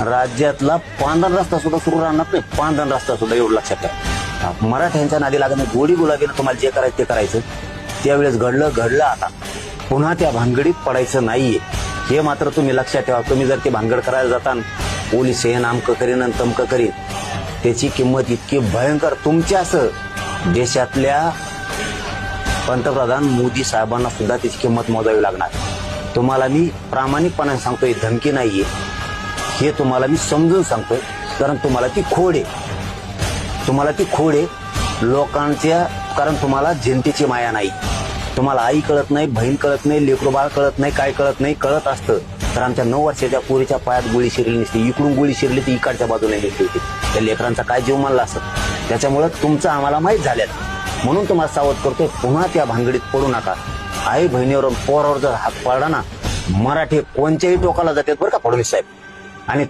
राज्यातला पांढरा रस्ता सुद्धा सुरू राहणार नाही. पांढरा रस्ता सुद्धा, एवढं लक्षात ठेवा. मराठ्यांच्या नादी लागणं, गोडी गुलाबीनं तुम्हाला जे करायचं ते करायचं. त्यावेळेस घडलं आता. पुन्हा त्या भानगडीत पडायचं नाहीये, हे मात्र तुम्ही लक्षात ठेवा. तुम्ही जर ते भानगड करायला जाता, पोलीस हे नामकं करीन आणि तमकं करीन, त्याची किंमत इतकी भयंकर. तुमच्या असं देशातल्या पंतप्रधान मोदी साहेबांना सुद्धा त्याची किंमत मोजावी लागणार. तुम्हाला मी प्रामाणिकपणाने सांगतोय, धमकी नाहीये, हे तुम्हाला मी समजून सांगतोय. कारण तुम्हाला ती खोड आहे लोकांच्या. कारण तुम्हाला जनतेची माया नाही. तुम्हाला आई कळत नाही, बहीण कळत नाही, लेकरू बाळ कळत नाही, काय कळत नाही. कळत असतं तर आमच्या 9 वर्षाच्या पोरीच्या पायात गोळी शिरली नसती. इकडून गोळी शिरली ती इकडच्या बाजूने घेतली होती. त्या लेकरांचा काय जीव मानला असत. त्याच्यामुळे तुमचं आम्हाला माहीत झाल्यात, म्हणून तुम्हाला सावध करतोय. पुन्हा त्या भानगडीत पडू नका. आई बहिणीवर पोरावर जर हात पडला ना, मराठी कोणत्याही टोकाला जातात बरं का फडणवीस साहेब. आणि